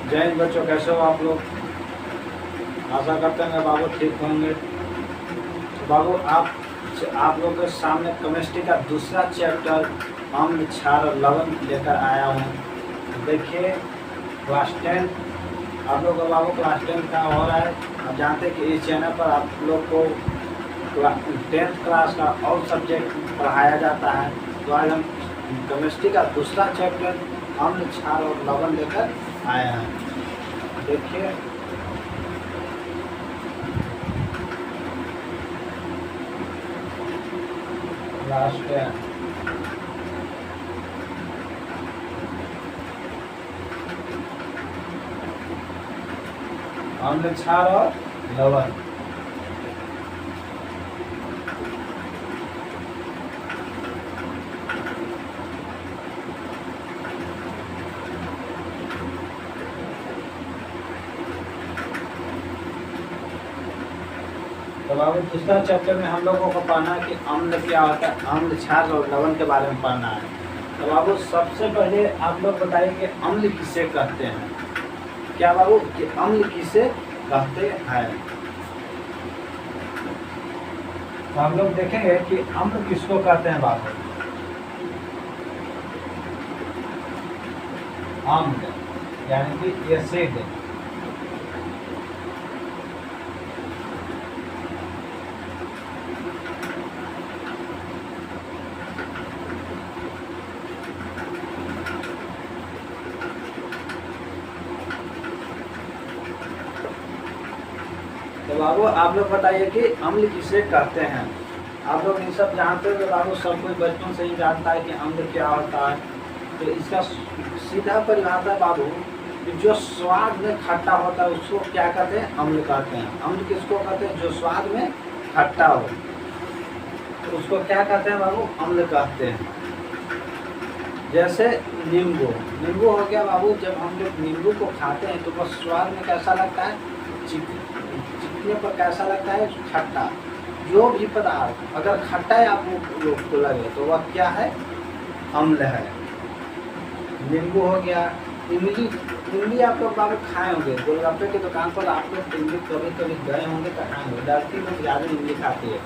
जय हिंद बच्चों, कैसे हो आप लोग। आशा करते हैं बाबू ठीक होंगे। तो बाबू आप लोग के सामने केमिस्ट्री का दूसरा चैप्टर अम्ल क्षार और लवण लेकर आया हूँ। तो देखिए क्लास 10 आप लोग का बाबू क्लास 10 का हो रहा है। आप जानते हैं कि इस चैनल पर आप लोग को 10th क्लास का और सब्जेक्ट पढ़ाया जाता है। तो आज हम केमिस्ट्री का दूसरा चैप्टर अम्ल क्षार और लवण लेकर आए हैं। देखिए लास्ट अम्ल क्षार और लवण। तो बाबू दूसरा चैप्टर में हम लोगों को पढ़ना है कि अम्ल क्या होता है, अम्ल क्षार और लवण के बारे में पढ़ना है। तो बाबू सबसे पहले आप लोग बताइए कि अम्ल किसे कहते हैं। क्या बाबू कि अम्ल किसे कहते हैं। तो हम लोग देखेंगे कि अम्ल किसको कहते हैं बाबू। अम्ल यानी कि एसिड। तो बाबू आप लोग बताइए कि अम्ल किसे कहते हैं। आप लोग ये सब जानते हो। तो बाबू सब कोई बचपन से ही जानता है कि अम्ल क्या होता है। तो इसका सीधा परिभाषा है बाबू कि जो स्वाद में खट्टा होता है उसको क्या कहते हैं, अम्ल कहते हैं। अम्ल किसको कहते हैं, जो स्वाद में खट्टा हो तो उसको क्या कहते हैं बाबू, अम्ल कहते हैं। जैसे नींबू हो गया बाबू। जब हम लोग नींबू को खाते हैं तो वह स्वाद में कैसा लगता है, चिकने पर कैसा लगता है, खट्टा। जो भी पदार्थ अगर खट्टा है आप लोग को लगे तो वह क्या है, अम्ल है। नींबू हो गया। इमली आप लोग बाबू खाए होंगे। गोलगप्पे की दुकान पर आप लोग इमली कभी कभी गए होंगे तो खाए होंगे। लड़की लोग ज़्यादा इमली खाती है,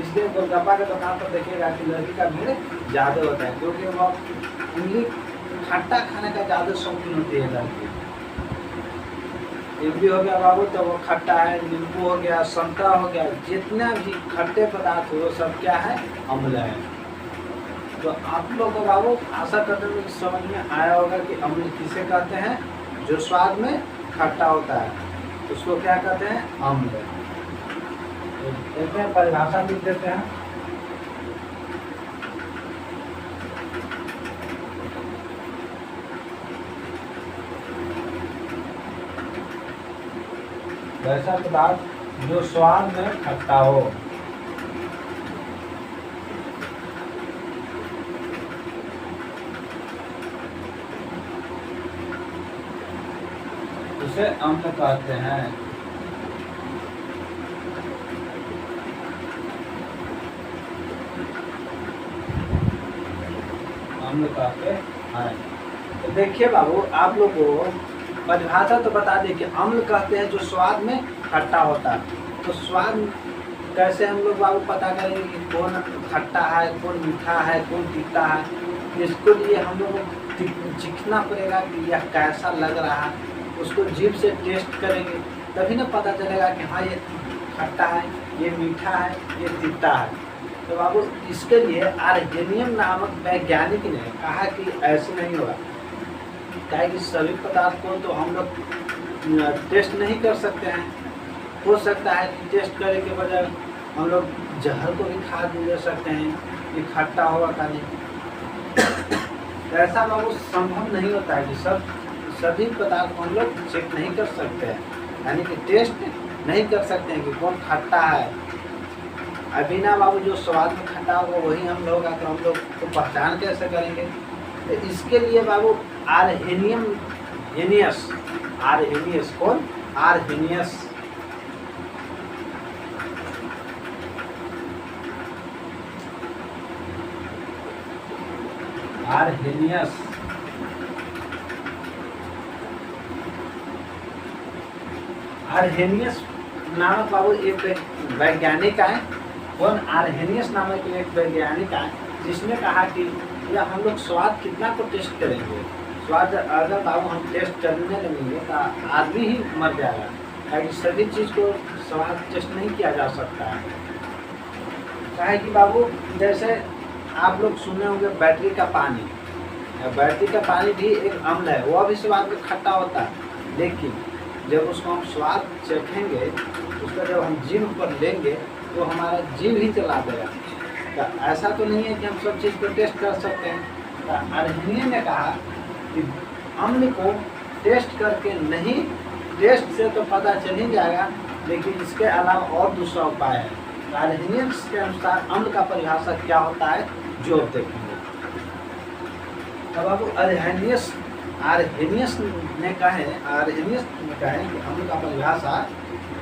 इसलिए गोलगप्पा की दुकान पर देखिएगा कि लड़की का भीड़ ज़्यादा होता है, क्योंकि वह इमली खट्टा खाने का ज़्यादा शौकीन होती है लड़की। इमली हो गया बाबू तो वो खट्टा है। नींबू हो गया, संतरा हो गया, जितना भी खट्टे पदार्थ हो वो सब क्या है, अम्ल है। तो आप लोग को बाबू आशा करते हुए समझ में आया होगा कि अम्ल किसे कहते हैं, जो स्वाद में खट्टा होता है उसको क्या कहते हैं, अम्ल। तो देखते हैं परिभाषा लिख देते हैं। वैसा पदार्थ जो स्वाद में खट्टा हो उसे अम्ल कहते हैं। अम्ल कहते हैं। तो देखिए बाबू आप लोग को परिभाषा तो बता दें कि अम्ल कहते हैं जो स्वाद में खट्टा होता है। तो स्वाद कैसे हम लोग बाबू पता करेंगे कि कौन खट्टा है, कौन मीठा है, कौन तीता है। इसके लिए हम लोग को चिखना पड़ेगा कि यह कैसा लग रहा है। उसको जीभ से टेस्ट करेंगे तभी ना पता चलेगा कि हाँ ये खट्टा है, ये मीठा है, ये तीता है। तो बाबू इसके लिए आर्हेनियम नामक वैज्ञानिक ने कहा कि ऐसे नहीं होगा। क्या है कि सभी पदार्थ को तो हम लोग टेस्ट नहीं कर सकते हैं। हो सकता है कि टेस्ट करने के बजाय हम लोग जहर को भी खा ले सकते हैं कि खट्टा होगा का नहीं। ऐसा बाबू संभव नहीं होता है कि सभी पदार्थ को हम लोग चेक नहीं कर सकते हैं, यानी कि टेस्ट नहीं कर सकते हैं कि कौन खट्टा है। अभी ना बाबू जो स्वाद में खट्टा होगा वही हम लोग तो हम लोग को पहचान कैसे करेंगे। तो इसके लिए बाबू आर्हेनियस कौन, आर्हेनियस आर्हेनियस नामक बाबू एक वैज्ञानिक आए, कौन? आर्हेनियस नामक एक वैज्ञानिक आए, जिसने कहा कि या हम लोग स्वाद कितना को टेस्ट करेंगे, स्वाद अगर बाबू हम टेस्ट करने लगेंगे तो आदमी ही मर जाएगा, ताकि सभी चीज़ को स्वाद टेस्ट नहीं किया जा सकता है। चाहे कि बाबू जैसे आप लोग सुने होंगे बैटरी का पानी, बैटरी का पानी भी एक अम्ल है, वह भी स्वाद में खट्टा होता है, लेकिन जब उसको हम स्वाद चखेंगे, उसका जब हम जीभ पर लेंगे तो हमारा जीभ ही चला देगा। तो ऐसा तो नहीं है कि हम सब चीज़ को टेस्ट कर सकते हैं। तो आर्हेनियस ने कहा कि अम्ल को टेस्ट करके नहीं, टेस्ट से तो पता चल ही जाएगा, लेकिन इसके अलावा और दूसरा उपाय है। तो आर्हेनियस के अनुसार अम्ल का परिभाषा क्या होता है जो अब देखेंगे। अब बाबू आर्हेनियस ने कहे कि अम्ल का परिभाषा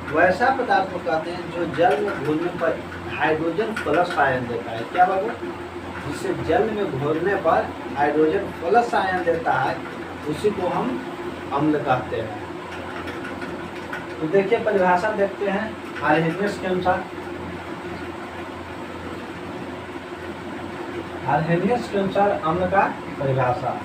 वैसा पदार्थ को कहते हैं जो जल में घुलने पर हाइड्रोजन प्लस आयन देता है। क्या बाबू? जिसे जल में घोलने पर हाइड्रोजन प्लस आयन देता है, उसी को हम अम्ल कहते हैं। तो देखिए परिभाषा देखते हैं आर्हेनियस के अनुसार। आर्हेनियस के अनुसार अम्ल का परिभाषा,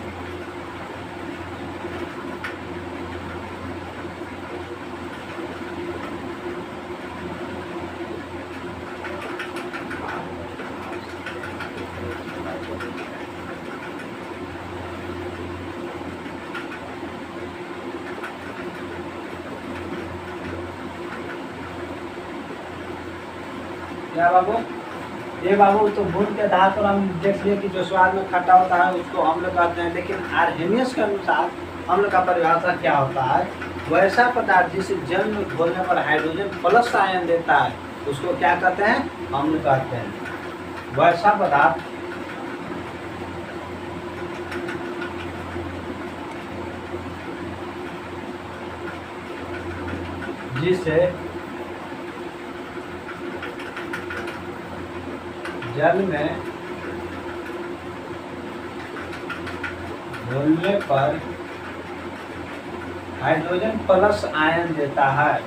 क्या बाबू? ये बाबू तो गुण के आधार पर हम देख लिए कि जो स्वाद में खट्टा होता है उसको अम्ल कहते हैं, लेकिन आर्हेनियस के अनुसार अम्ल का परिभाषा क्या होता है? वैसा पदार्थ जिसे जल में घोलने पर हाइड्रोजन प्लस आयन देता है, उसको क्या कहते हैं? अम्ल कहते हैं। वैसा पदार्थ जिसे जल में घोलने पर हाइड्रोजन प्लस आयन देता है,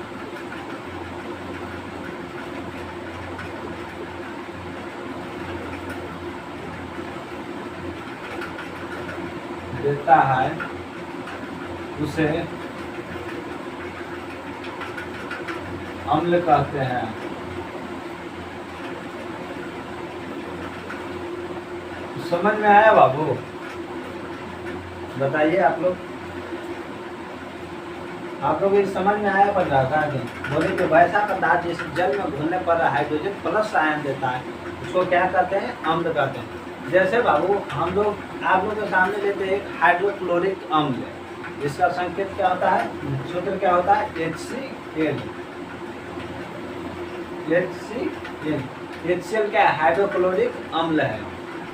उसे अम्ल कहते हैं। समझ में आया बाबू? बताइए आप लोग ये समझ में आया? बन रहा था कि बोले कि वैसा पदार्थ जिसे जल में घुलने पर हाइड्रोजन प्लस आयन देता है, उसको क्या कहते हैं? अम्ल कहते हैं। जैसे बाबू हम लोग आप लोग के सामने लेते हैं एक हाइड्रोक्लोरिक अम्ल, जिसका संकेत क्या होता है? सूत्र क्या होता है? HCl। HCl क्या है? हाइड्रोक्लोरिक अम्ल है।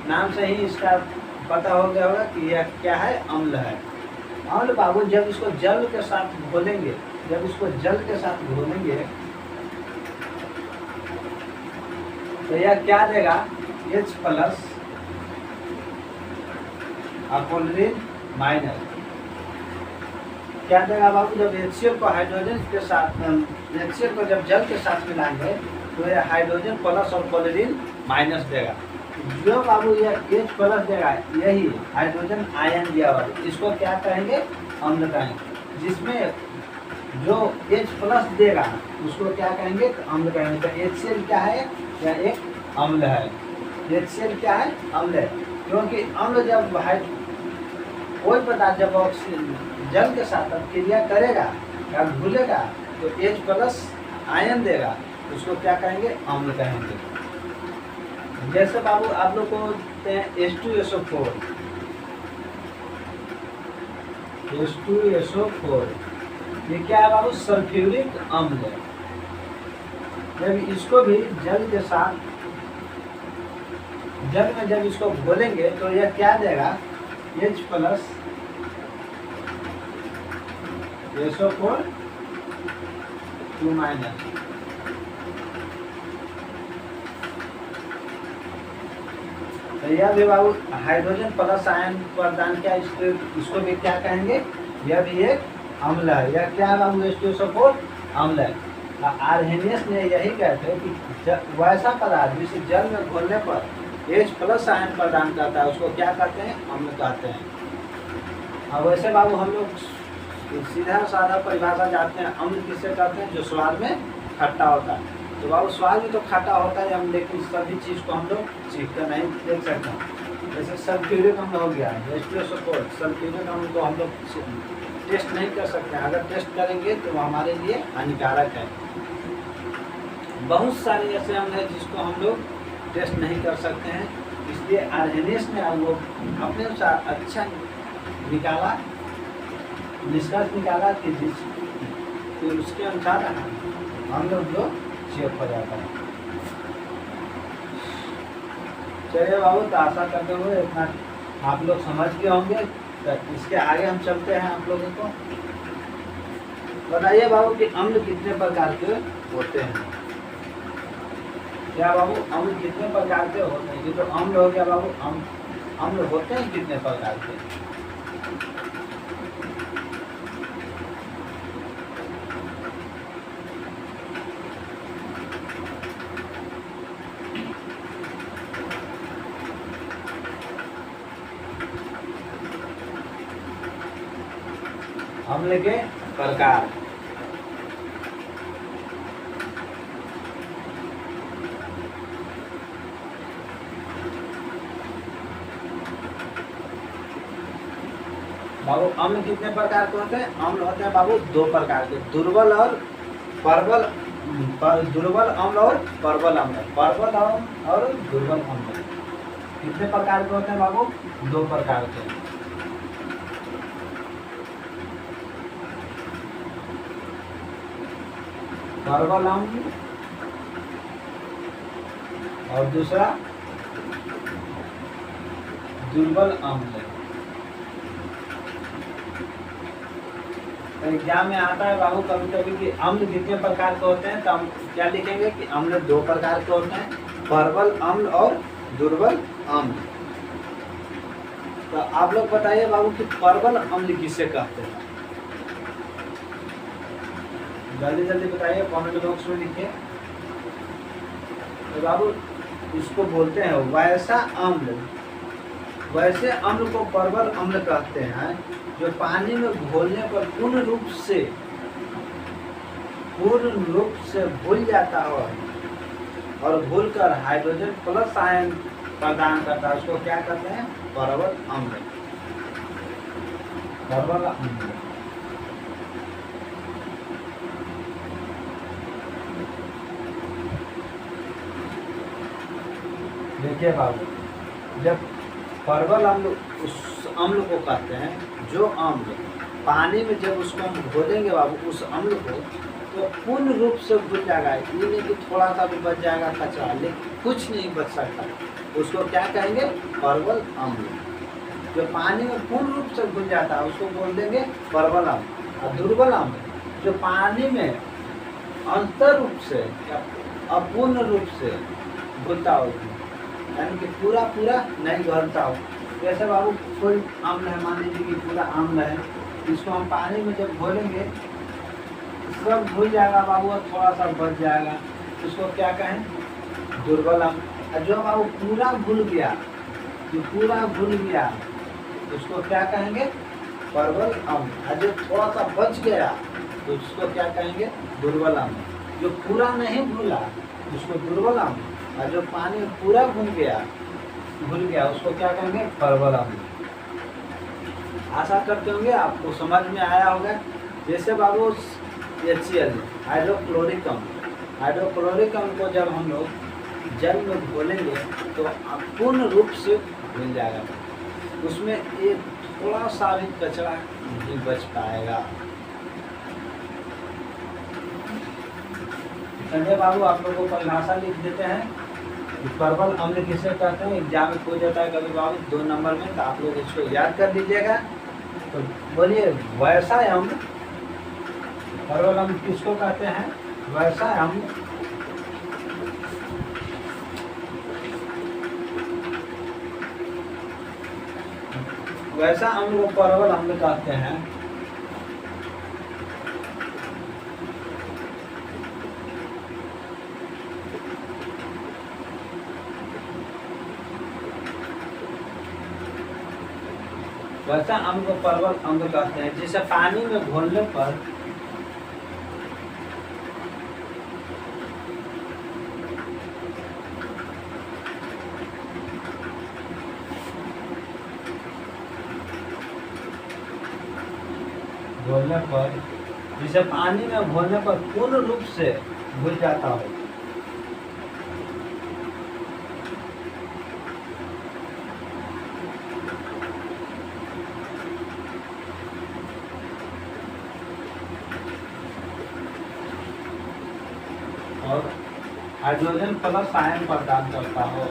नाम से ही इसका पता हो गया होगा कि यह क्या है? अम्ल है। अम्ल बाबू जब इसको जल के साथ घोलेंगे, तो यह क्या देगा? H plus chlorine minus. क्या देगा बाबू? जब HCl को हाइड्रोजन के साथ, HCl को जब जल के साथ मिलाएंगे तो यह हाइड्रोजन प्लस और क्लोरीन माइनस देगा। जो बाबू यह H प्लस देगा, यही हाइड्रोजन आयन दिया हुआ, इसको क्या कहेंगे? अम्ल कहेंगे। जिसमें जो H प्लस देगा उसको क्या कहेंगे? अम्ल कहेंगे। तो HCl क्या है? यह एक अम्ल है। HCl क्या है? अम्ल है। क्योंकि अम्ल जब कोई पदार्थ जब जल के साथ क्रिया करेगा या घुलेगा तो H प्लस आयन देगा, उसको क्या कहेंगे? अम्ल कहेंगे। जैसे बाबू आप लोग को H2SO4, ये क्या है बाबू? सल्फ्यूरिक अम्ल है। जब इसको भी जल के साथ, जल में जब इसको घोलेंगे तो यह क्या देगा? H plus SO4 2 minus. तो यह भी बाबू हाइड्रोजन प्लस आयन प्रदान किया, इसको भी क्या कहेंगे? यह भी एक अम्ल है। यह क्या है बाबू? H2SO4 अम्ल है। आर्हेनियस ने यही कहते हैं कि वैसा पदार्थ जिसे जल में घोलने पर H+ आयन प्रदान करता है उसको क्या कहते हैं? अम्ल कहते हैं। अब वैसे बाबू हम लोग सीधा साधा परिभाषा जानते हैं, अम्ल किससे कहते हैं? जो स्वाद में खट्टा होता है। तो बाबू स्वाद में तो खट्टा होता है हम, लेकिन सभी चीज़ को हम लोग सीख कर नहीं देख सकते। जैसे सल्फ्यूरिक अम्ल हो गया, सल्फ्यूरिक अम्ल को हम लोग टेस्ट नहीं कर सकते। अगर टेस्ट करेंगे तो हमारे लिए हानिकारक है। बहुत सारे ऐसे अम्ल हैं जिसको हम लोग टेस्ट नहीं कर सकते हैं, इसलिए आर्हेनियस ने वो अपने अनुसार अच्छा निकाला, निष्कर्ष निकाला कि उसके अनुसार हम लोग जो चेक हो जाता है। चलिए बाबू, तो आशा करते हुए इतना आप लोग समझ गए होंगे। तो इसके आगे हम चलते हैं। आप लोगों को बताइए बाबू कि अम्ल कितने प्रकार के होते हैं? क्या बाबू अम्ल कितने प्रकार के होते हैं? ये तो अम्ल हो गया बाबू, अम्ल होते हैं कितने प्रकार के? अम्ल के प्रकार। बाबू अम्ल कितने प्रकार के होते हैं? अम्ल होते हैं बाबू 2 प्रकार के, दुर्बल और प्रबल। दुर्बल अम्ल और प्रबल अम्ल, प्रबल अम्ल और दुर्बल अम्ल कितने प्रकार के होते हैं बाबू? 2 प्रकार के। प्रबल अम्ल और दूसरा दुर्बल अम्ल। एग्जाम में आता है बाबू कभी कभी कि अम्ल कितने प्रकार के होते हैं, तो हम क्या लिखेंगे कि अम्ल 2 प्रकार के होते हैं, प्रबल अम्ल और दुर्बल अम्ल। तो आप लोग बताइए बाबू कि प्रबल अम्ल किसे कहते हैं? जल्दी जल्दी बताइए, कमेंट बॉक्स में लिखिए। तो बाबू इसको बोलते हैं वैसा अम्ल। वैसे अम्ल को प्रबल अम्ल कहते हैं जो पानी में घोलने पर पूर्ण रूप से घुल जाता है और घुलकर हाइड्रोजन+ आयन प्रदान करता है, उसको क्या कहते हैं? प्रबल अम्ल। प्रबल अम्ल। देखिए बाबू, जब प्रबल अम्ल उस अम्ल को कहते हैं जो अम्ल पानी में जब उसको हम घोलेंगे बाबू उस अम्ल को, तो पूर्ण रूप से घुल जाएगा। ये नहीं कि थोड़ा सा भी बच जाएगा कचरा, लेकिन कुछ नहीं बच सकता, उसको क्या कहेंगे? प्रबल अम्ल। जो पानी में पूर्ण रूप से घुल जाता है उसको बोल देंगे प्रबल अम्ल। और दुर्बल अम्ल जो पानी में अंतर रूप से या अपूर्ण रूप से घुलता हो, यानी कि पूरा नहीं घुलता हो। जैसे बाबू कोई अम्ल है, मान लीजिए कि पूरा अम्ल है, इसको हम पानी में जब घोलेंगे सब घुल जाएगा बाबू और थोड़ा सा बच जाएगा, इसको क्या कहें? दुर्बल अम्ल। और जो बाबू पूरा घुल गया, जो पूरा घुल गया उसको क्या कहेंगे? प्रबल अम्ल। और जो थोड़ा सा बच गया तो उसको क्या कहेंगे? दुर्बल अम्ल। जो पूरा नहीं घुला उसको दुर्बल अम्ल, और जो पानी में पूरा घुल गया उसको क्या कहेंगे? प्रबल अम्ल। आशा करते होंगे आपको समझ में आया होगा। जैसे बाबू HCl हाइड्रोक्लोरिक अम्ल, हाइड्रोक्लोरिक अम्ल को जब हम लोग जल में घोलेंगे तो पूर्ण रूप से घुल जाएगा, उसमें एक थोड़ा सा भी कचरा नहीं बच पाएगा। संजय बाबू आप लोगों को परिभाषा लिख देते हैं। प्रबल अम्ल किसे कहते हैं? एग्जाम में पूछ जाता है कभी बाबू 2 नंबर में, तो आप लोग इसको याद कर लीजिएगा। तो बोलिए वैसा अम्ल, प्रबल अम्ल किसको कहते हैं? वैसा अम्ल को प्रबल अम्ल कहते हैं वैसा अम्ल को परवल अम्ल कहते हैं, जिसे पानी में घोलने पर जिसे पानी में घोलने पर पूर्ण रूप से घुल जाता हो। और हाइड्रोजन प्लस आयन प्रदान करता हो।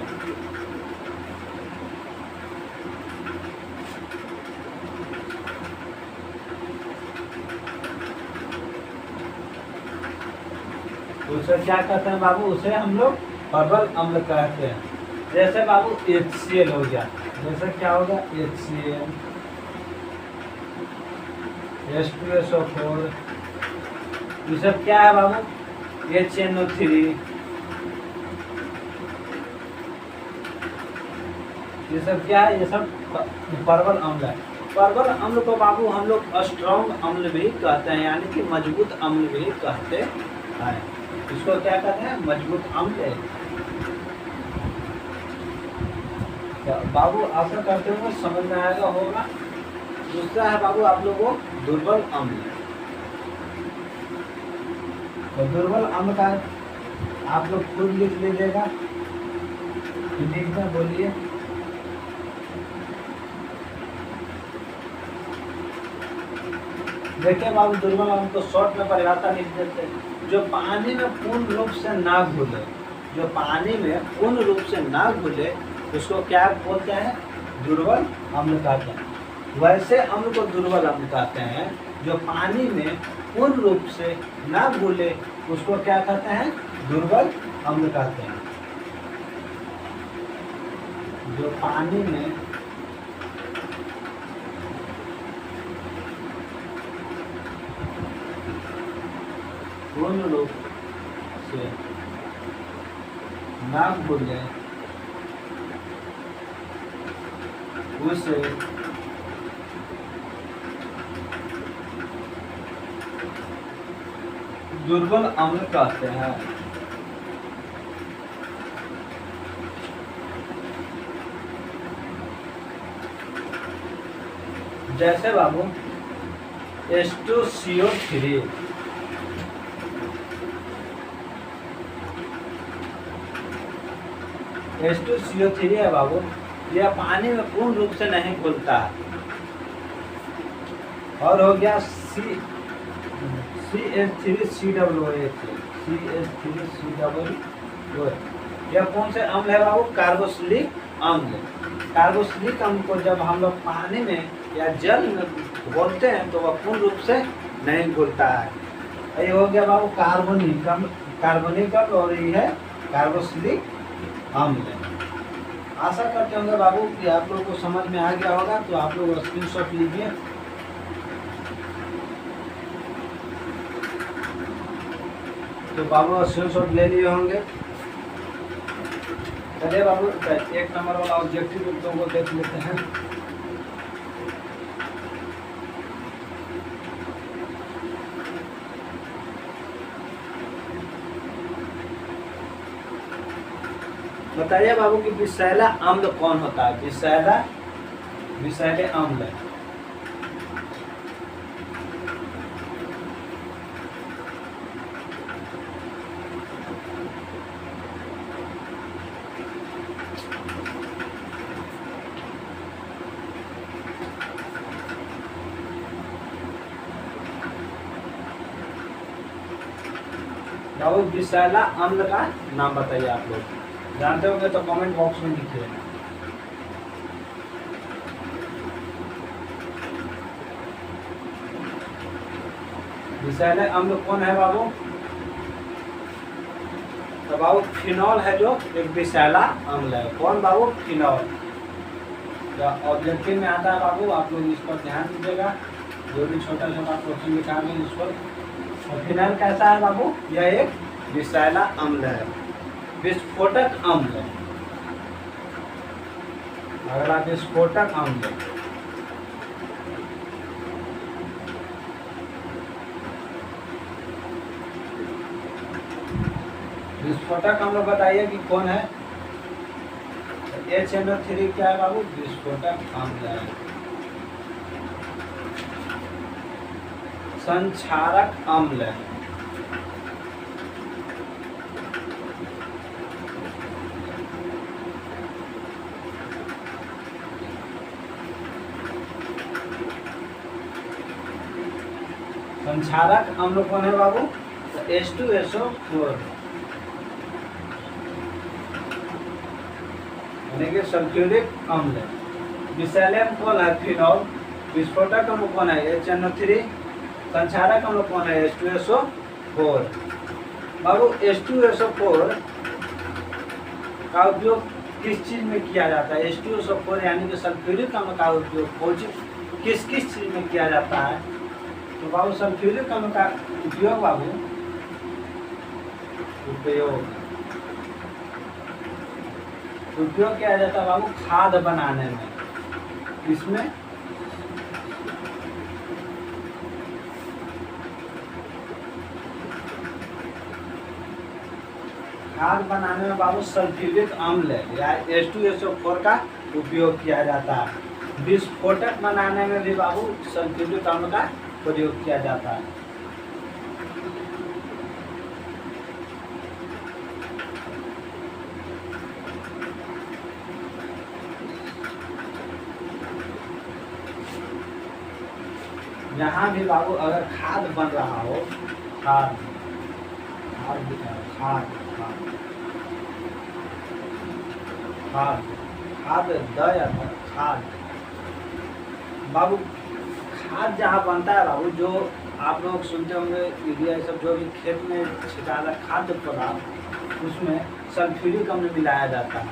उसे क्या कहते हैं बाबू? उसे हम लोग परवल अम्ल कहते हैं। जैसे बाबू HCl हो गया, जैसे क्या होगा HCl, H2SO4, ये सब क्या है बाबू? HNO3, ये सब क्या है? ये सब परवल अम्ल है। परवल अम्ल को बाबू हम लोग स्ट्रॉन्ग अम्ल भी कहते हैं, यानी कि मजबूत अम्ल भी कहते हैं। इसको क्या कहते हैं? मजबूत अम्ल। तो बाबू आशा करते हुए समझ में आएगा होगा। दूसरा है बाबू आप लोगों को दुर्बल अम्ल। तो दुर्बल अम्ल का आप लोग खुद लिख लीजिएगा, हिंदी में बोलिए। देखिए बाबू, दुर्बल अम्ल को शॉर्ट में परिभाषा लिख देते हैं। जो पानी में पूर्ण रूप से ना घुले, जो पानी में पूर्ण रूप से ना घुले, उसको क्या बोलते हैं? दुर्बल अम्ल कहते हैं। वैसे अम्ल को दुर्बल अम्ल कहते हैं जो पानी में पूर्ण रूप से ना घुले, उसको क्या कहते हैं? दुर्बल अम्ल कहते हैं। जो पानी में पूर्ण रूप से ना घुले, उसे दुर्बल अम्ल कहते हैं। जैसे बाबू H2CO3, H2CO3 है बाबू, यह पानी में पूर्ण रूप से नहीं घुलता है। और हो गया CH3COOH, यह कौन से अम्ल है बाबू? कार्बोक्सिलिक अम्ल। कार्बोक्सिलिक अम्ल को जब हम लोग पानी में या जल में घोलते हैं तो वह पूर्ण रूप से नहीं घुलता है। ये हो गया बाबू कार्बोनिक अम्ल, और ये है कार्बोक्सिलिक अम्ल। आशा करते होंगे बाबू कि आप लोगों को समझ में आ गया होगा। तो आप लोग स्क्रीनशॉट लीजिए। तो बाबू स्क्रीनशॉट ले लिए होंगे। चलिए बाबू, एक नंबर वाला ऑब्जेक्टिव को देख लेते हैं। बताइए बाबू कि विषैला अम्ल कौन होता है? विषैले अम्ल। बाबू विषैला अम्ल का नाम बताइए। आप लोग जानते होंगे तो कमेंट बॉक्स में लिखिए। विषैले अम्ल कौन है बाबू? तो बाबू फिनॉल है, जो एक विषैला अम्ल है। कौन बाबू? फिनॉल। ऑब्जेक्टिव में आता है बाबू, आप लोग इस पर ध्यान दीजिएगा। जो भी छोटा छोटा क्वेश्चन निकालेंगे इस पर। और फिनॉल कैसा है बाबू? यह एक विषैला अम्ल है, विस्फोटक अम्ल। अगला विस्फोटक अम्ल। विस्फोटक अम्ल बताइए कि कौन है। HNO3 क्या है बाबू? विस्फोटक अम्ल है। संक्षारक अम्ल है। संक्षारक अम्ल कौन है बाबू? तो H2SO4 यानी कि सल्फ्यूरिक अम्ल। विषैले अम्ल कौन है? फिनॉल। विस्फोटक अम्ल कौन है? HNO3। संक्षारक अम्ल कौन है? H2SO4। बाबू H2SO4 का उपयोग किस चीज में किया जाता है? H2SO4 यानी कि सल्फ्यूरिक अम्ल का उपयोग किस किस चीज में किया जाता है? तो बाबू सल्फ्यूरिक अम्ल का उपयोग बाबू उपयोग किया जाता है बाबू खाद बनाने में। इसमें खाद बनाने में बाबू सल्फ्यूरिक अम्ल या H2SO4 का उपयोग किया जाता है। विस्फोटक बनाने में भी बाबू सल्फ्यूरिक अम्ल का प्रयोग किया जाता है। यहाँ भी बाबू अगर खाद बन रहा हो, खाद खाद खाद खाद खाद खाद बाबू खाद जहाँ बनता है बाबू, जो आप लोग सुनते होंगे यूरिया ये सब जो भी खेत में छिटाता खाद्य पदार्थ, उसमें सल्फ्यूरिक अम्ल मिलाया जाता है।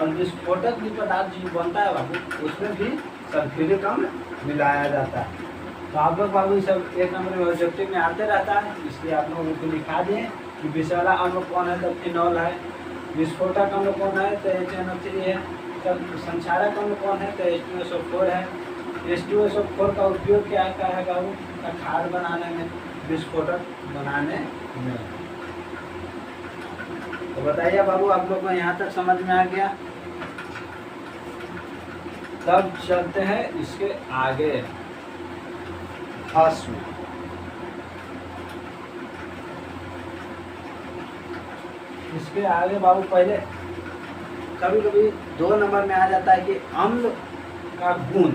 और विस्फोटक भी पदार्थ जो बनता है बाबू, उसमें भी सल्फ्यूरिक अम्ल मिलाया जाता है। तो आप लोग बाबू सब एक नंबर में ऑब्जेक्टिव में आते रहता है, इसलिए आप लोगों को लिखा दिए कि विषैला अम्ल कौन है? तो फिनॉल है। विस्फोटक अम्ल कौन है? तो HNO3 है। संक्षारक अम्ल कौन है? तो H2SO4 है। H2SO4 का उपयोग क्या है बाबू? खाद बनाने में, विस्फोटक बनाने में। तो बताइए बाबू आप लोग को यहाँ तक समझ में आ गया? तब चलते हैं इसके आगे भस्म। इसके आगे बाबू पहले कभी कभी 2 नंबर में आ जाता है कि अम्ल का गुण।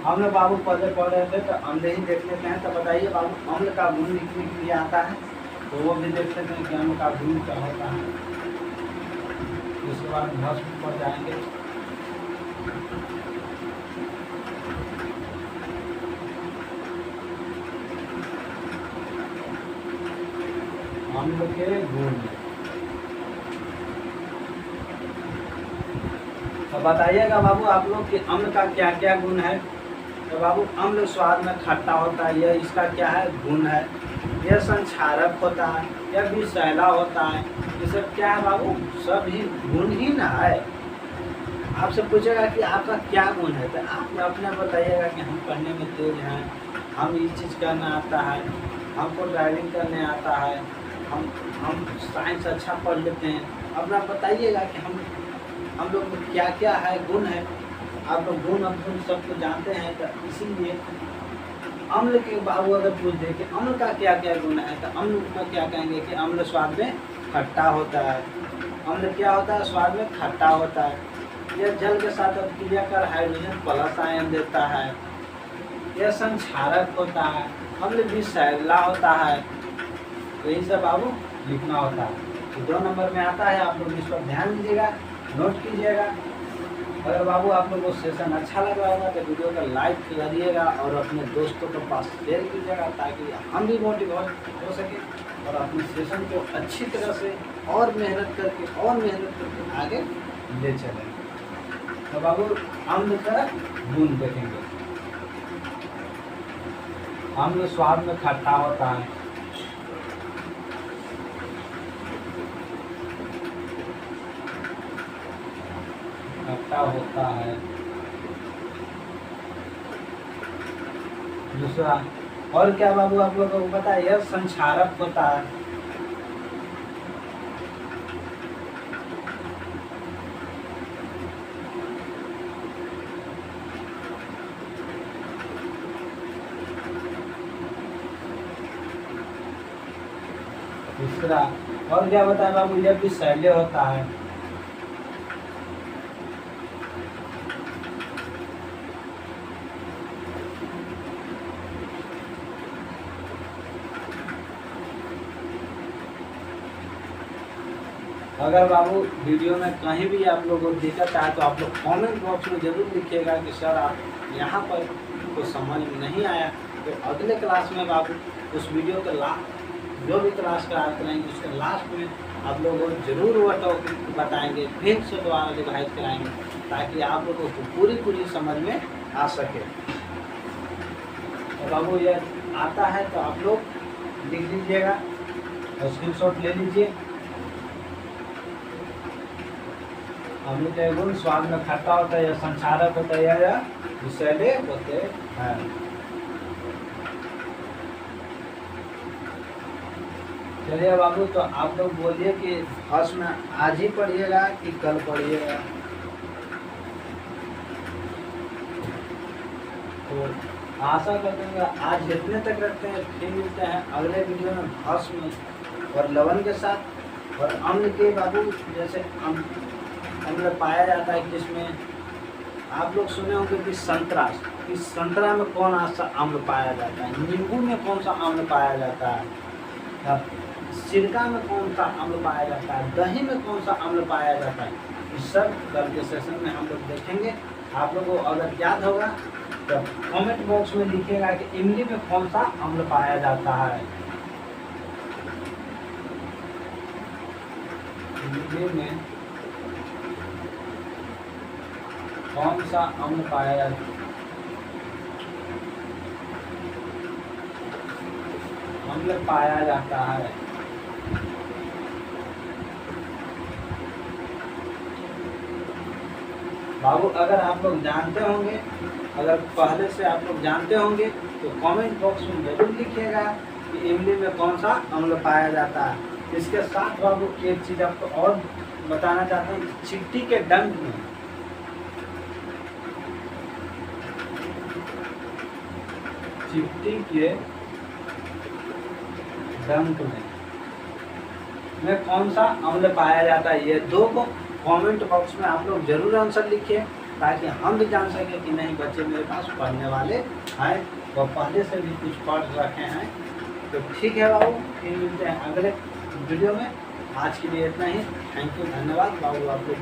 अम्ल बाबू पहले पढ़ रहे थे तो अम्ल ही देख लेते हैं। तो बताइए बाबू अम्ल का गुण लिखने के लिए आता है, तो वो भी देख लेते हैं कि अम्ल का गुण क्या होता है। उसके बाद भस्म पर जाएंगे। अम्ल के गुण तो बताइएगा बाबू आप लोग कि अम्ल का क्या क्या गुण है। तो बाबू अम्ल स्वाद में खट्टा होता है, यह इसका क्या है? गुण है। यह संक्षारक होता है, यह विषैला होता है। ये सब क्या है बाबू? सब ही गुण ही ना है। आपसे पूछेगा कि आपका क्या गुण है, तो आप अपने बताइएगा कि हम पढ़ने में तेज हैं, हम ये चीज़ करना आता है, हमको ड्राइविंग करने आता है, हम साइंस अच्छा पढ़ लेते हैं। अपना बताइएगा कि हम लोग में क्या क्या है, गुण है। आप लोग गुण अवगुण सबको जानते हैं। तो इसीलिए अम्ल के बाबू अगर पूछ दे कि अम्ल का क्या क्या गुण है, तो अम्ल में क्या कहेंगे कि अम्ल स्वाद में खट्टा होता है। अम्ल क्या होता है? स्वाद में खट्टा होता है। यह जल के साथ अभिक्रिया कर हाइड्रोजन प्लस आयन देता है। यह संक्षारक होता है। अम्ल विषैला होता है। तो यही सब बाबू लिखना होता है। तो 2 नंबर में आता है, आप लोग इस पर ध्यान दीजिएगा, नोट कीजिएगा। अगर बाबू आप लोगों को सेशन अच्छा लग रहा होगा तो वीडियो का लाइक करिएगा और अपने दोस्तों के पास शेयर कीजिएगा, ताकि हम भी मोटिवेट हो सके और अपने सेशन को अच्छी तरह से और मेहनत करके आगे ले चलें। तो बाबू अम्ल का गुण देखेंगे। अम्ल स्वाद में खट्टा होता है। खट्टा होता है। दूसरा और क्या बाबू आप लोगों को पता है? यह संक्षारक होता है। तीसरा, और क्या बताएं बाबू, यह भी शैल्य होता है। अगर बाबू वीडियो में कहीं भी आप लोगों को दिक्कत आए तो आप लोग कमेंट बॉक्स में ज़रूर लिखिएगा कि सर आप यहाँ पर को समझ में नहीं आया, तो अगले क्लास में बाबू उस वीडियो के जो भी क्लास का कराएंगे उसके लास्ट में आप लोगों को ज़रूर वो टॉपिक बताएंगे, फिर से दोबारा रिवाइज कराएंगे ताकि आप लोगों को पूरी समझ में आ सके। तो बाबू ये आता है तो आप लोग लिख लीजिएगा और स्क्रीनशॉट ले लीजिए। अम्ल के गुण स्वाद में खट्टा होता है या संक्षारक होता है या विषैले होते हैं। चलिए बाबू, तो आप लोग बोलिए कि फर्स्ट में आज ही पढ़िएगा कि कल पढ़िएगा। तो आशा करते हैं आज इतने तक रखते हैं, फिर मिलते हैं अगले वीडियो में भस्म और लवण के साथ। और अम्ल के बाबू जैसे अम्ल पाया जाता है किसमें, आप लोग सुने होंगे कि संतरा, कि संतरा में कौन सा अम्ल पाया जाता है, नींबू में कौन सा अम्ल पाया जाता है, सिरका में कौन सा अम्ल पाया जाता है, दही में कौन सा अम्ल पाया जाता है, इस सब कल के सेशन में हम लोग देखेंगे। आप लोगों को अगर याद होगा तो कमेंट बॉक्स में लिखिएगा कि इमली में कौन सा अम्ल पाया जाता है। इमली में कौन सा अम्ल पाया जाता है, अम्ल पाया जाता है। बाबू अगर आप लोग जानते होंगे, अगर पहले से आप लोग जानते होंगे तो कमेंट बॉक्स में जरूर लिखिएगा कि इमली में कौन सा अम्ल पाया जाता है। इसके साथ बाबू एक चीज़ आपको और बताना चाहते हैं, चिट्टी के डंक में, चिट्टी के डंक में कौन सा अम्ल पाया जाता है, ये दो को कमेंट बॉक्स में आप लोग जरूर आंसर लिखिए ताकि हम भी जान सकें कि नहीं बच्चे मेरे पास पढ़ने वाले हैं और पहले से भी कुछ पढ़ रखे हैं। तो ठीक है बाबू, फिर मिलते हैं अगले वीडियो में। आज के लिए इतना ही। थैंक यू, धन्यवाद बाबू। आप लोग